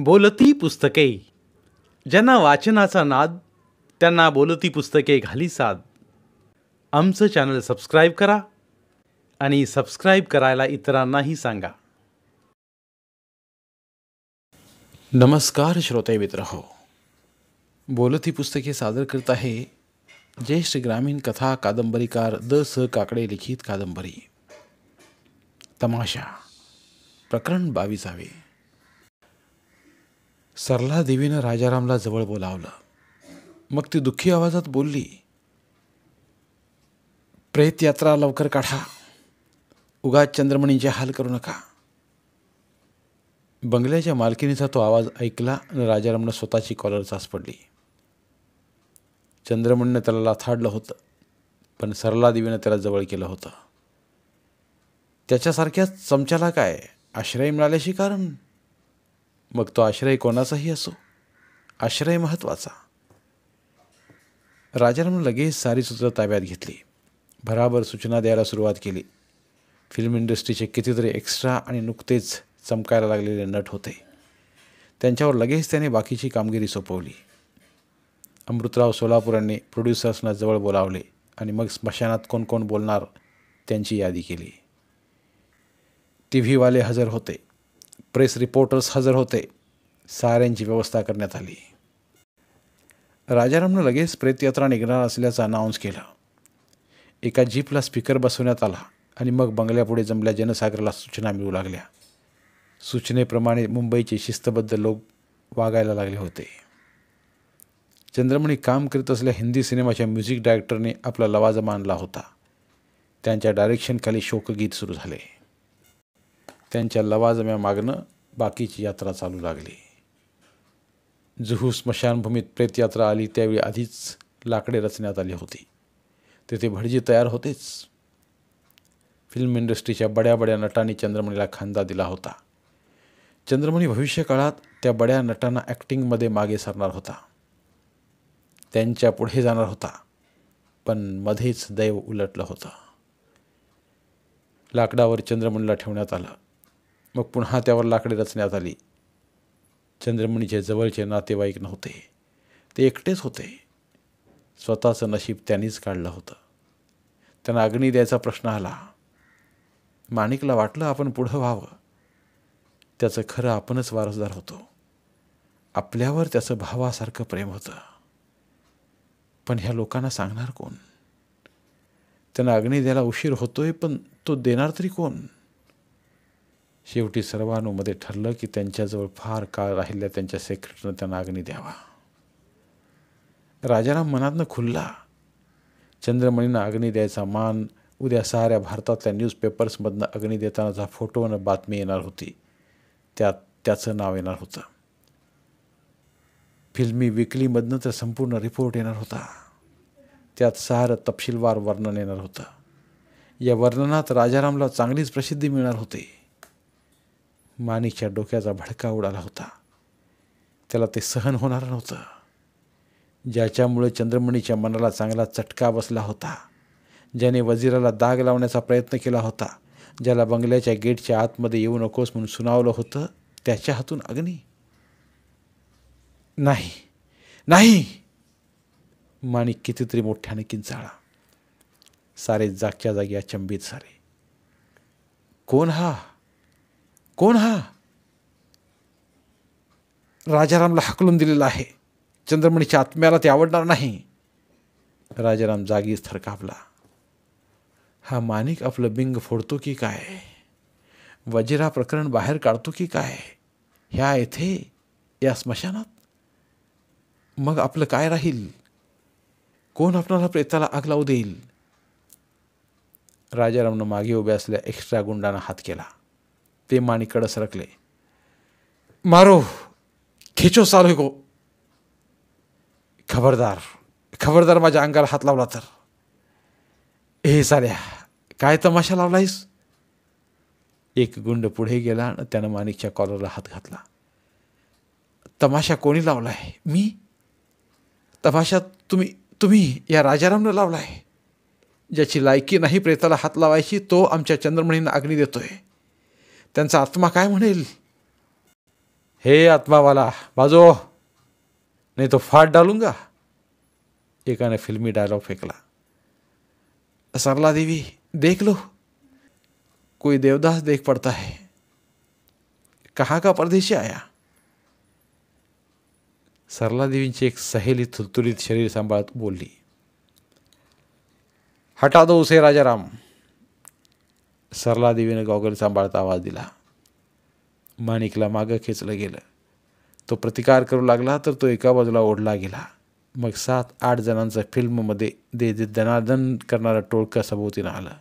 बोलती पुस्तके. ज्यांना वाचनाचा नाद त्यांना बोलती पुस्तके घाली साद. आमचं चॅनल सबस्क्राईब करा आणि सबस्क्राईब करायला इतरांनाही सांगा. नमस्कार श्रोते मित्र हो. बोलती पुस्तके सादर करत आहे ज्येष्ठ ग्रामीण कथा कादंबरीकार द स काकडे लिखित कादंबरी तमाशा प्रकरण 22. सरला देवीनं राजारामला जवळ बोलावलं. मग ती दुःखी आवाजात बोलली, प्रेत यात्रा लवकर काढा, उगाच चंद्रमणींचे हाल करू नका. बंगल्याच्या मालकीनीचा तो आवाज ऐकला आणि राजारामनं स्वतःची कॉलर चाच पडली. चंद्रमणीनं त्याला लाथाडलं होतं, पण सरला देवीनं त्याला जवळ केलं होतं. त्याच्यासारख्याच चमच्याला काय आश्रय मिळाल्याशी कारण? मग तो आश्रय कोणाचाही असो, आश्रय महत्त्वाचा. राजारामनं लगेच सारी सूत्र ताब्यात घेतली. भराभर सूचना द्यायला सुरुवात केली. फिल्म इंडस्ट्रीचे कितीतरी एक्स्ट्रा आणि नुकतेच चमकायला लागलेले नट होते. त्यांच्यावर लगेच त्याने बाकीची कामगिरी सोपवली. अमृतराव सोलापुरांनी प्रोड्युसर्सना जवळ बोलावले आणि मग स्मशानात कोण कोण बोलणार त्यांची यादी केली. TV वाले हजर होते, प्रेस रिपोर्टर्स हजर होते. साऱ्यांची व्यवस्था करण्यात आली. राजारामनं लगेच प्रेतयात्रा निघणार असल्याचं अनाऊन्स केलं. एका जीपला स्पीकर बसवण्यात आला आणि मग बंगल्यापुढे जमल्या जनसागराला सूचना मिळू लागल्या. सूचनेप्रमाणे मुंबईचे शिस्तबद्ध लोक वागायला लागले होते. चंद्रमणी काम करीत असलेल्या हिंदी सिनेमाच्या म्युझिक डायरेक्टरने आपला लवाजमा आणला होता. त्यांच्या डायरेक्शनखाली शोकगीत सुरू झाले. त्यांच्या लवाजम्यामागनं बाकीची यात्रा चालू लागली. जुहू स्मशानभूमीत प्रेतयात्रा आली त्यावेळी आधीच लाकडे रचण्यात आली होती. तेथे भटजी तयार होतेच. फिल्म इंडस्ट्रीच्या बड्या बड्या नटांनी चंद्रमणीला खांदा दिला होता. चंद्रमणी भविष्यकाळात त्या बड्या नटांना ॲक्टिंगमध्ये मागे सरणार होता, त्यांच्या पुढे जाणार होता. पण मध्येच दैव उलटलं होतं. लाकडावर चंद्रमणीला ठेवण्यात आलं. मग पुन्हा त्यावर लाकडे रचण्यात आली. चंद्रमणीचे जवळचे नातेवाईक नव्हते, ते एकटेच होते. स्वतःचं नशीब त्यांनीच काढलं होतं. त्यांना अग्नी द्यायचा प्रश्न आला. माणिकला वाटलं आपण पुढं व्हावं. त्याचं खरं आपणच वारसदार होतो. आपल्यावर त्याचं भावासारखं प्रेम होतं. पण ह्या लोकांना सांगणार कोण? त्यांना अग्नी द्यायला उशीर होतोय, पण तो देणार तरी कोण? शेवटी सर्वानुमध्ये ठरलं की त्यांच्याजवळ फार काळ राहिल्या त्यांच्या सेक्रेटरीनं त्यांना अग्नी द्यावा. राजाराम मनातनं खुलला. चंद्रमणीनं अग्नी द्यायचा मान. उद्या साऱ्या भारतातल्या न्यूजपेपर्समधनं अग्नी देतानाचा फोटो आणि बातमी येणार होती. त्यात त्याचं नाव येणार होतं. फिल्मी विकलीमधनं तर संपूर्ण रिपोर्ट येणार होता. त्यात सारं तपशीलवार वर्णन येणार होतं. या वर्णनात राजारामला चांगलीच प्रसिद्धी मिळणार होती. माणिकच्या डोक्याचा भडका उडाला होता. त्याला ते सहन होणार नव्हतं. ज्याच्यामुळे चंद्रमणीच्या मनाला चांगला चटका बसला होता, ज्याने वजिराला दाग लावण्याचा प्रयत्न केला होता, ज्याला बंगल्याच्या गेटच्या आतमध्ये येऊ नकोस म्हणून सुनावलं होतं, त्याच्या हातून अग्नी? नाही नाही. माणिक कितीतरी मोठ्याने किंचाळला. सारे जागच्या जागी अचंबित झाले. कोण हा? कोण हा? राजारामला हाकलून दिलेला आहे. चंद्रमणीच्या आत्म्याला ते आवडणार नाही. राजाराम जागीच थरकापला. हा माणिक आपलं बिंग फोडतो की काय? वजिरा प्रकरण बाहेर काढतो की काय? ह्या येथे या स्मशानात? मग आपलं काय राहील? कोण आपणाला प्रेताला आग लावू देईल? राजारामनं मागे उभ्या असलेल्या एक्स्ट्रा गुंडांना हात केला. ते माणिककडे सरकले. मारो, खेचो सालो को. खबरदार, खबरदार माझ्या अंगाला हात लावला तर. हे साल्या, काय तमाशा लावलायस? एक गुंड पुढे गेला आणि त्यानं माणिकच्या कॉलरला हात घातला. तमाशा कोणी लावलाय? मी? तमाशा तुम्ही या राजारामनं लावलाय. ज्याची लायकी नाही प्रेताला हात लावायची, तो आमच्या चंद्रमणींना अग्नी देतोय. त्यांचा आत्मा काय म्हणेल? हे आत्मावाला बाजो, नहीं तो फाड़ डालूंगा, एकाने फिल्मी डायलॉग फेंकला। सरला देवी, देख लो, कोई देवदास देख पड़ता है, कहाँ का परदेशी आया। सरला देवींची एक सहेली तुलतुलीत शरीर सांभाळत बोलली, हटा दो उसे राजाराम। सरला देवीने गॉगल सांभाळत आवाज दिला। माणिकला मागं खेचलं गेलं। तो प्रतिकार करू लागला तर तो एका बाजूला ओढला गेला। मग 7-8 जणांचं फिल्ममध्ये दे दनादन करणारं टोळकं सभोवतीनं आलं।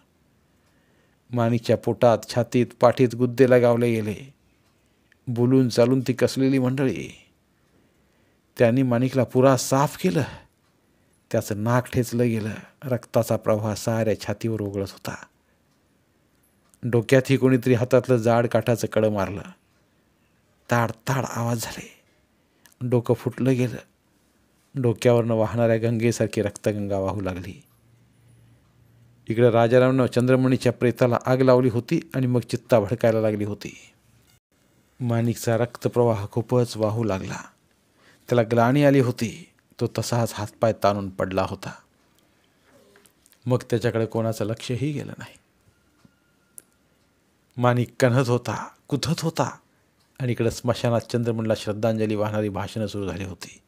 माणिकच्या पोटात, छातीत, पाठीत गुद्दे लगावले गेले। बोलून चालून ती कसलेली मंडळी। त्यांनी माणिकला पुरा साफ केलं। त्याचं नाक ठेचलं गेलं। रक्ताचा प्रवाह साऱ्या छातीवर ओघळत होता। डोक्यातही कोणीतरी हातातलं जाड काठाचं कडं मारलं। ताड ताड आवाज झाले। डोकं फुटलं गेलं। डोक्यावरनं वाहणाऱ्या गंगेसारखी रक्तगंगा वाहू लागली। इकडे राजारामनं चंद्रमणीच्या प्रेताला आग लावली होती आणि मग चित्ता भडकायला लागली होती। माणिकचा रक्तप्रवाह खूपच वाहू लागला। त्याला ग्लानी आली होती। तो तसाच हातपाय ताणून पडला होता। मग त्याच्याकडे कोणाचं लक्षही गेलं नाही। माणिक कणहत होता, कुथत होता आणि इकडे स्मशानात चंद्रमणीला श्रद्धांजली वाहणारी भाषणं सुरू झाली होती।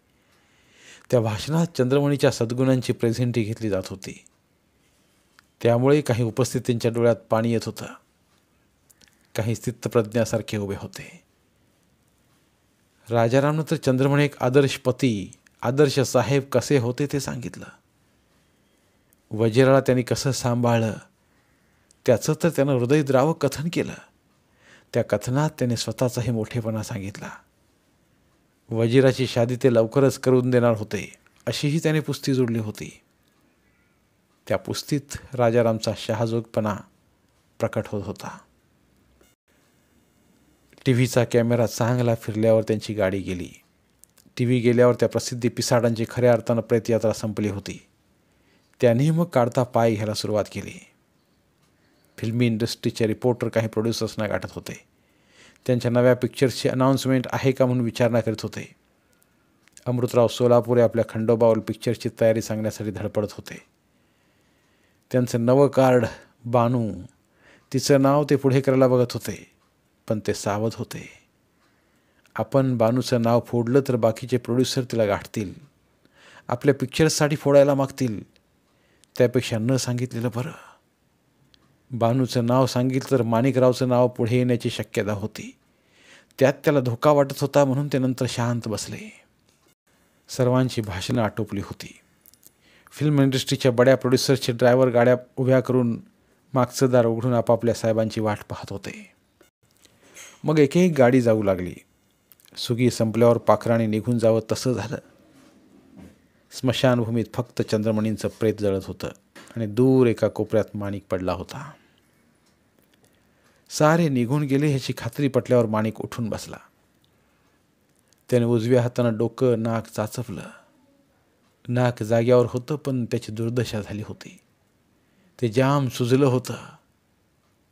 त्या भाषणात चंद्रमणीच्या सद्गुणांची प्रेझेंटी घेतली जात होती। त्यामुळे काही उपस्थितींच्या डोळ्यात पाणी येत होतं। काही स्थितप्रज्ञासारखे उभे होते। राजारामनं तर चंद्रमणी एक आदर्श पती, आदर्श साहेब कसे होते ते सांगितलं। वजिराला त्यांनी कसं सांभाळलं त्याचं तर त्यानं हृदयद्रावक कथन केलं। त्या कथनात त्याने स्वतःचाही मोठेपणा सांगितला। वजिराची शादी ते लवकरच करून देणार होते अशीही त्याने पुस्ती जोडली होती। त्या पुस्तीत राजारामचा शहाजोगपणा प्रकट होत होता। टीव्हीचा कॅमेरा चांगला फिरल्यावर त्यांची गाडी गेली। टीव्ही गेल्यावर त्या प्रसिद्धी पिसाडांची खऱ्या अर्थानं प्रेतयात्रा संपली होती। त्यांनी मग काढता पाय घ्यायला सुरुवात केली। फिल्मी इंडस्ट्रीचे रिपोर्टर काही प्रोड्युसर्सना गाठत होते। त्यांच्या नव्या पिक्चर्सची अनाऊन्समेंट आहे का म्हणून विचारणा करीत होते। अमृतराव सोलापुरे आपल्या खंडोबावर पिक्चरची तयारी सांगण्यासाठी धडपडत होते। त्यांचं नवं कार्ड बानू, तिचं नाव ते पुढे करायला बघत होते, पण ते सावध होते। आपण बानूचं नाव फोडलं तर बाकीचे प्रोड्युसर तिला गाठतील, आपल्या पिक्चर्ससाठी फोडायला मागतील। त्यापेक्षा न सांगितलेलं बरं। बानूचं नाव सांगितलं तर माणिकरावचं नाव पुढे येण्याची शक्यता होती। त्यात त्याला धोका वाटत होता म्हणून ते नंतर शांत बसले। सर्वांची भाषणं आटोपली होती। फिल्म इंडस्ट्रीच्या बड्या प्रोड्युसर्सचे ड्रायव्हर गाड्या उभ्या करून मागचं दार उघडून आपापल्या साहेबांची वाट पाहत होते। मग एक एक गाडी जाऊ लागली। सुगी संपल्यावर पाखराने निघून जावं तसं झालं। स्मशानभूमीत फक्त चंद्रमणींचं प्रेत जळत होतं आणि दूर एका कोपऱ्यात माणिक पडला होता। सारे निघून गेले ह्याची खात्री पटल्यावर माणिक उठून बसला। त्याने उजव्या हातानं डोकं नाक चाचपलं। नाक जाग्यावर होतं पण त्याची दुर्दशा झाली होती। ते जाम सुजलं होतं।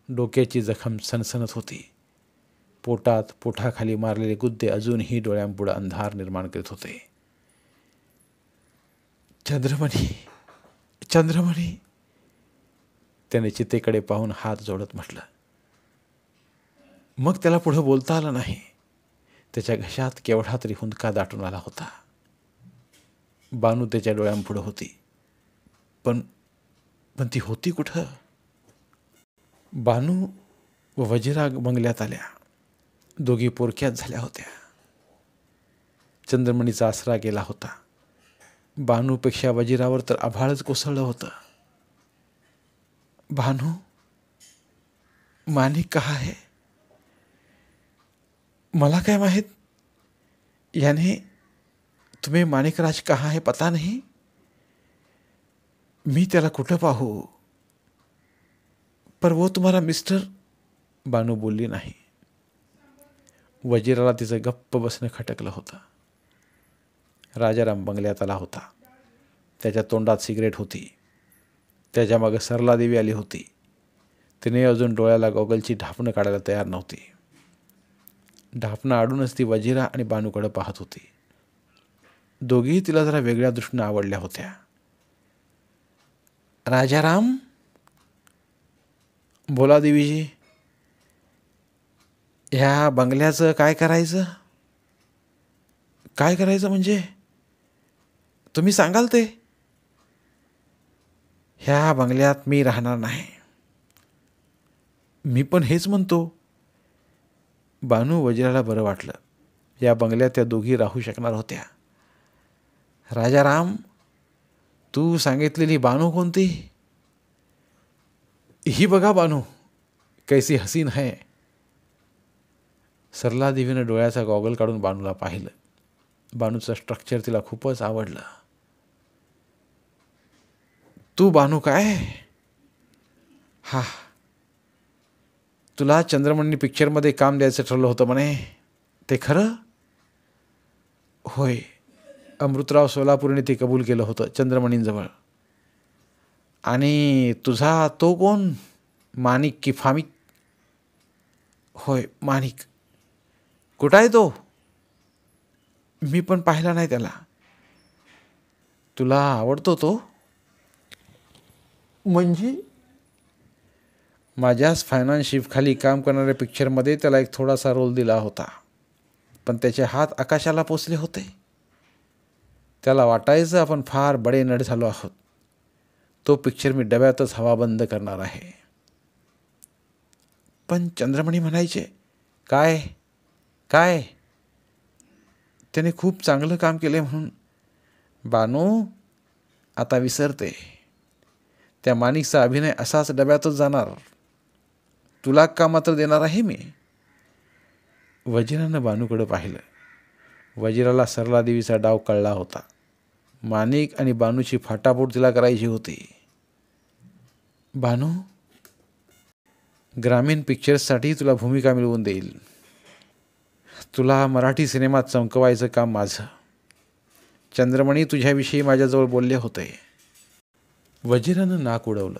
डोक्याची जखम सणसणत होती। पोटात पोटाखाली मारलेले गुद्दे अजूनही डोळ्यांपुढं अंधार निर्माण करीत होते। चंद्रमणी, चंद्रमणी, त्याने चितेकडे पाहून हात जोडत म्हटलं। मग त्याला पुढं बोलता आलं नाही। त्याच्या घशात केवढा तरी हुंदका दाटून आला होता। बानू त्याच्या डोळ्यांपुढं होती, पण ती होती कुठं? बानू व वजिरा बंगल्यात आल्या। दोघी पोरक्यात झाल्या होत्या। चंद्रमणीचा आसरा गेला होता। बानूपेक्षा वजिरावर तर आभाळच कोसळलं होतं। भानू, माणिक कहा है? मला काय माहित? यानी तुम्हें माणिकराज कहाँ है पता नहीं? मी त्याला कुठं पाहू? पर वो तुम्हारा मिस्टर। बानू बोलली नाही। वजिराला तिचं गप्प बसणं खटकलं होतं। राजाराम बंगल्यात आला होता। त्याच्या तोंडात सिगरेट होती। त्याच्या मागे सरला देवी आली होती। तिने अजून डोळ्याला गॉगलची ढापणं काढायला तयार नव्हती। ढापणं आडूनच ती वजिरा आणि बानूकडे पाहत होती. दोघीही तिला जरा वेगळ्या दृष्टीने आवडल्या होत्या. राजाराम, बोला देवीजी. ह्या बंगल्याचं काय करायचं? काय करायचं म्हणजे? तुम्ही सांगाल ते. ह्या बंगल्यात मी राहणार नाही. मी पण हेच म्हणतो. बानू वजिराला बरं वाटलं. या बंगल्यात त्या दोघी राहू शकणार होत्या. राजाराम, तू सांगितलेली बानू कोणती? ही बघा बानू, कैसी हसीन है. सरला देवीनं डोळ्याचा गॉगल काढून बानूला पाहिलं. बानूचं स्ट्रक्चर तिला खूपच आवडलं. तू बानू काय? हा, तुला चंद्रमणी पिक्चरमध्ये काम द्यायचं ठरलं होतं म्हणे, ते खरं? होय, अमृतराव सोलापूरने ते कबूल केलं होतं चंद्रमणींजवळ. आणि तुझा तो कोण, माणिक की फामिक? होय, माणिक. कुठं आहे तो? मी पण पाहिला नाही त्याला. तुला आवडतो तो? म्हणजे? माझ्याच फायनान्सशिपखाली काम करणाऱ्या पिक्चरमध्ये त्याला एक थोडासा रोल दिला होता, पण त्याचे हात आकाशाला पोचले होते. त्याला वाटायचं आपण फार बडे नट झालो आहोत. तो पिक्चर मी डब्यातच हवा बंद करणार आहे. पण चंद्रमणी म्हणायचे, काय काय त्याने खूप चांगलं काम केले म्हणून. बानू, आता विसरते. त्या माणिकचा अभिनय असाच डब्यातच जाणार. तुला का मात्र देणार आहे मी. वजिरानं बानूकडे पाहिलं. वजिराला सरला देवीचा डाव कळला होता. माणिक आणि बानूची फाटाफूट तिला करायची होती. बानू, ग्रामीण पिक्चर्ससाठी तुला भूमिका मिळवून देईल. तुला मराठी सिनेमात चमकवायचं काम माझं. चंद्रमणी तुझ्याविषयी माझ्याजवळ बोलले होते. वजिरानं नाक उडवलं.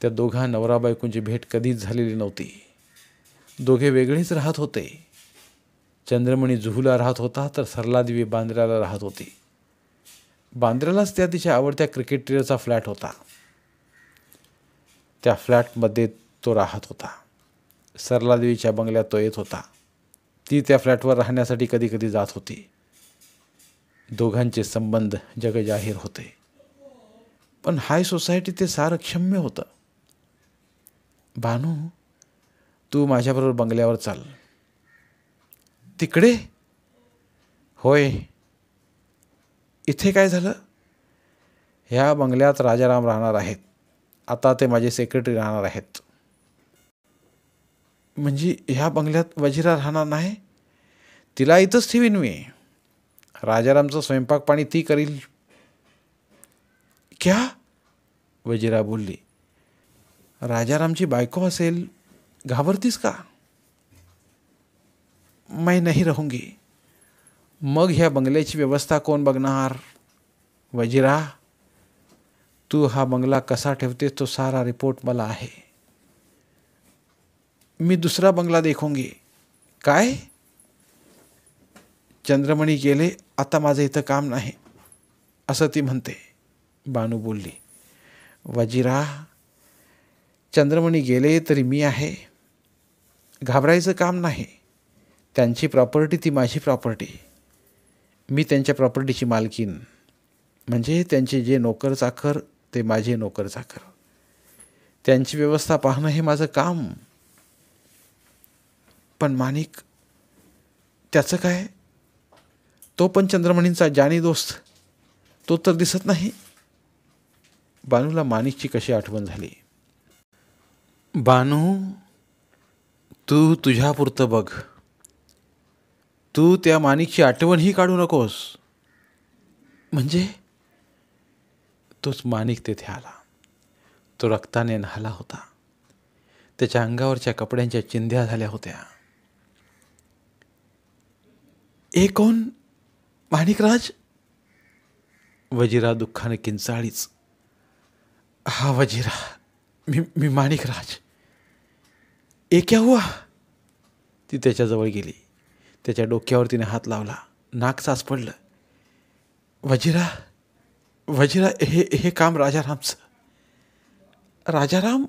त्या दोघा नवरा बायकोंची भेट कधीच झालेली नव्हती. दोघे वेगळेच राहत होते. चंद्रमणी जुहूला राहत होता, तर सरलादेवी बांद्र्याला राहत होती. बांद्र्यालाच त्या तिच्या आवडत्या क्रिकेटरचा फ्लॅट होता. त्या फ्लॅटमध्ये तो राहत होता. सरलादेवीच्या बंगल्यात तो येत होता. ती त्या फ्लॅटवर राहण्यासाठी कधी कधी जात होती. दोघांचे संबंध जगजाहीर होते. पण हाय सोसायटी ते सारं क्षम्य होतं. बानू, तू माझ्याबरोबर बंगल्यावर चाल. तिकडे? होय. इथे काय झालं? ह्या बंगल्यात राजाराम राहणार आहेत. आता ते माझे सेक्रेटरी राहणार आहेत. म्हणजे ह्या बंगल्यात वजिरा राहणार नाही? तिला इथंच ठेवीन मी. राजारामचं स्वयंपाक पाणी ती करील. क्या? वजिरा बोलली. राजारामची बायको असेल, घाबरतीस का? मैं नहीं रहूंगी. मग ह्या बंगल्याची व्यवस्था कोण बघणार? वजिरा, तू हा बंगला कसा ठेवतेस तो सारा रिपोर्ट मला आहे. मी दुसरा बंगला देखूंगी. काय? चंद्रमणी गेले, आता माझं इथं काम नाही, असं ती म्हणते. बानू बोलली. वजिरा, चंद्रमणी गेले तरी मी आहे. घाबरायचं काम नाही. त्यांची प्रॉपर्टी ती माझी प्रॉपर्टी. मी त्यांच्या प्रॉपर्टीची मालकीन. म्हणजे त्यांचे जे नोकर चाकर ते माझे नोकर चाकर. त्यांची व्यवस्था पाहणं हे माझं काम. पण माणिक, त्याचं काय? तो पण चंद्रमणींचा जानी दोस्त. तो तर दिसत नाही. बानूला माणिकची कशी आठवण झाली. बानू, तू तुझ्यापुरतं बघ. तू त्या माणिकची आठवणही काढू नकोस. म्हणजे? तोच माणिक तेथे आला. तो रक्ताने न्हाला होता. त्याच्या अंगावरच्या कपड्यांच्या चिंध्या झाल्या होत्या. ए कोण? माणिकराज? वजिरा दुःखाने किंचाळीच. हा वजिरा, मी माणिकराज. ए क्या हुआ? ती त्याच्याजवळ गेली. त्याच्या डोक्यावर तिने हात लावला. नाक साच पडलं. वजिरा वजिरा, हे काम राजारामचं. राजाराम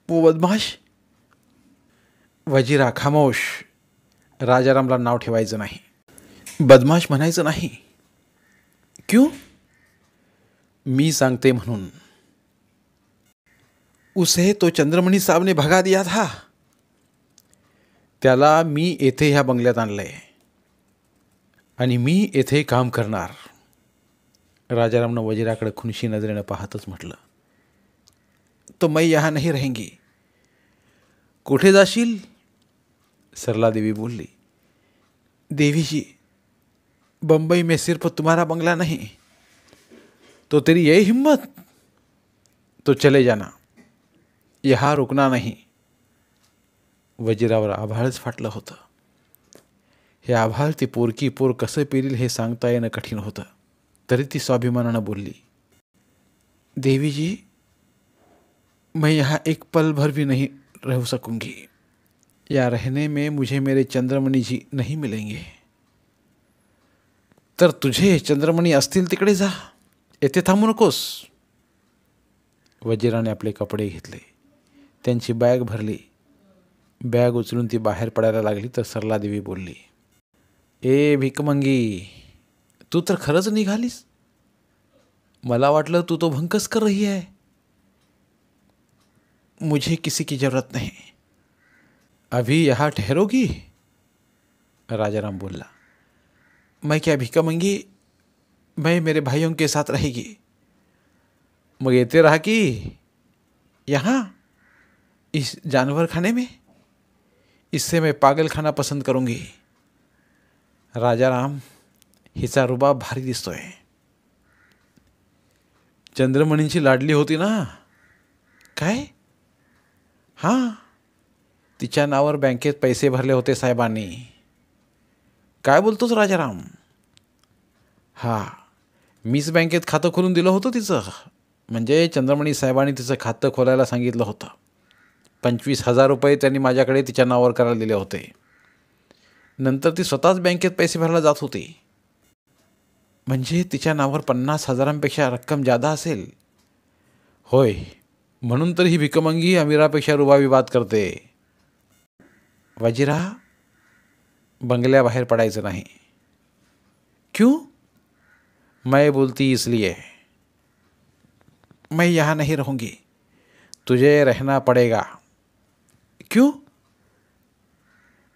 वो बदमाश. वजिरा खामोश. राजारामला नाव ठेवायचं नाही, बदमाश म्हणायचं नाही. क्यों? मी सांगते म्हणून. उसे तो चंद्रमणी साहब ने भगा दिया था. त्याला मी येथे ह्या बंगल्यात आणलंय आणि मी येथे काम करणार. राजारामनं वजिराकडे खुनशी नजरेनं पाहतच म्हटलं, तो मैं यहाँ नहीं रहेंगी. कुठे जाशील? सरला देवी बोलली. देवी जी, बम्बई में सिर्फ तुम्हारा बंगला नहीं, तो तेरी यही हिम्मत? तो चले जाना, यहाँ रुकना नहीं. वजिरावर आभाळच फाटलं होतं. हे आभाळ ती पोरकी पोर कसं पेरील हे सांगता येणं कठीण होतं. तरी ती स्वाभिमानानं बोलली, देवी जी, मैं यहाँ एक पल भर भी नहीं रह सकूंगी. या रहने में मुझे मेरे चंद्रमणी जी नहीं मिलेंगे. तर तुझे चंद्रमणी असतील तिकडे जा, येथे थांबू नकोस. वजिराने आपले कपडे घेतले, त्यांची बॅग भरली. बॅग उचलून ती बाहेर पडायला लागली तर सरला देवी बोलली, ए भिकमंगी, तू तर खरंच निघालीस. मला वाटलं तू तो भंकस कर रही है. मुझे किसी की जरूरत नहीं. अभी यहाँ ठहरोगी? राजाराम बोला. मैं क्या भिकमंगी, मैं मेरे भाइयों के साथ रहेगी. मग येते रहा की यहाँ इस जानवर खाने में? इससे मैं पागल खाना पसंद करूंगी. राजाराम, हिचा रुबाब भारी दिसतोय. चंद्रमणींची लाडली होती ना? काय? हां, तिच्या नावावर बँकेत पैसे भरले होते साहेबांनी. काय बोलतोस राजाराम? हां, मीच बँकेत खातं खोलून दिलं होतं तिचं. म्हणजे चंद्रमणी साहेबांनी तिचं खातं खोलायला सांगितलं होतं. 25,000 रुपये त्यांनी माझ्याकडे तिच्या नावावर करायला दिले होते. नंतर ती स्वतःच बँकेत पैसे भरायला जात होती. म्हणजे तिच्या नावावर 50,000पेक्षा रक्कम जादा असेल. होय, म्हणून तर ही भिकमंगी अमीरापेक्षा रुबाबी बात करते. वजिरा, बंगल्याबाहेर पडायचं नाही. क्यों? मैं बोलती इसलिए. मैं यहाँ नहीं रहूँगी, तुझे रहना पड़ेगा. क्यों?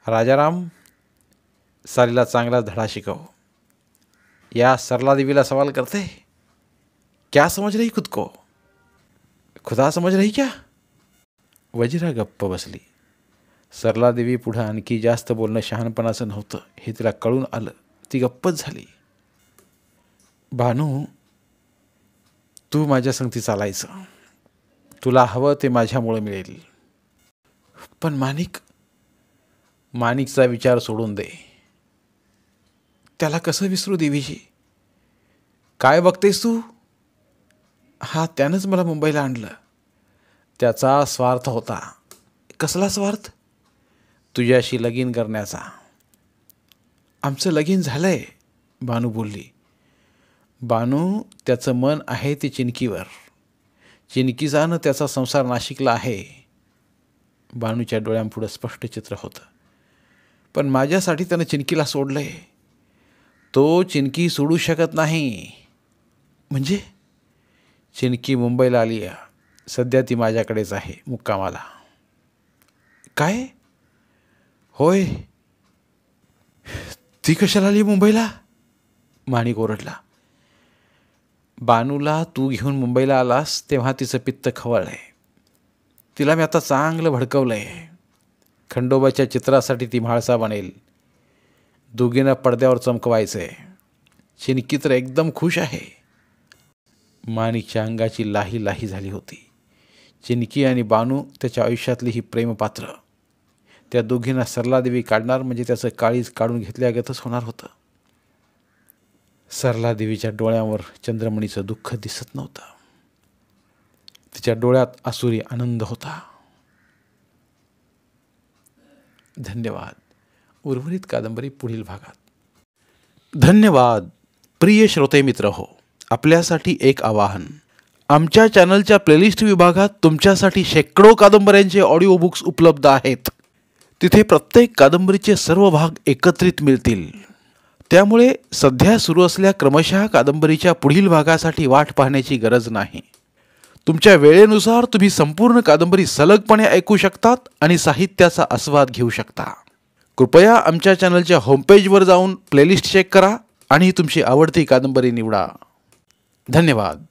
राजाराम, सालीला चांगला धडा शिकव. या सरला देवीला सवाल करते, क्या समझ रही खुद को? खुदा समझ रही क्या? वजिरा गप्प बसली. सरला देवी पुढं आणखी जास्त बोलणं शहाणपणाचं नव्हतं हे तिला कळून आलं. ती गप्पच झाली. भानू, तू माझ्या संगती चालायचं. तुला हवं ते माझ्यामुळं मिळेल. पण माणिकचा विचार सोडून दे. त्याला कसं विसरू देवीजी? काय बघतेस तू? हा, त्यानंच मला मुंबईला आणलं. त्याचा स्वार्थ होता. कसला स्वार्थ? तुझ्याशी लगीन करण्याचा. आमचं लगीन झालंय, बानू बोलली. बानू, त्याचं मन आहे ते चिनकीवर. चिनकीजानं त्याचा संसार नाशिकला आहे. बानूच्या डोळ्यांपुढं स्पष्ट चित्र होतं. पण माझ्यासाठी त्यानं चिनकीला सोडलंय. तो चिनकी सोडू शकत नाही. म्हणजे? चिनकी मुंबईला आली आहे. सध्या ती माझ्याकडेच आहे मुक्कामाला. काय? होय. ती कशाला आली मुंबईला? माणिक ओरडला. बानूला तू घेऊन मुंबईला आलास तेव्हा तिचं पित्त खवळलंय. तिला मी आता चांगलं भडकवलंय. खंडोबाच्या चित्रासाठी ती म्हाळसा बनेल. दोघींना पडद्यावर चमकवायचंय. चिनकी तर एकदम खुश आहे. माणिकच्या अंगाची लाही लाही झाली होती. चिनकी आणि बानू त्याच्या आयुष्यातली ही प्रेमपात्र. त्या दोघींना सरला देवी काढणार म्हणजे त्याचं काळीज काढून घेतल्यागतच होणार होतं. सरला देवीच्या डोळ्यांवर चंद्रमणीचं दुःख दिसत नव्हतं. तिच्या डोळ्यात आसुरी आनंद होता. धन्यवाद. उर्वरित कादंबरी पुढील भागात। धन्यवाद प्रिय श्रोते मित्र हो, आपल्यासाठी एक आवाहन, आमच्या चॅनलच्या प्लेलिस्ट विभागात तुमच्यासाठी शेकडो कादंबऱ्यांचे ऑडिओ बुक्स उपलब्ध आहेत। तिथे प्रत्येक कादंबरीचे सर्व भाग एकत्रित मिळतील। त्यामुळे सध्या सुरू असलेल्या क्रमशः कादंबरीच्या पुढील भागासाठी वाट पाहण्याची गरज नाही। तुमच्या वेळेनुसार तुम्ही संपूर्ण कादंबरी सलगपणे ऐकू शकतात आणि साहित्याचा आस्वाद घेऊ शकता। कृपया आमच्या चॅनलच्या होमपेजवर जाऊन प्लेलिस्ट चेक करा आणि तुमची आवडती कादंबरी निवडा। धन्यवाद।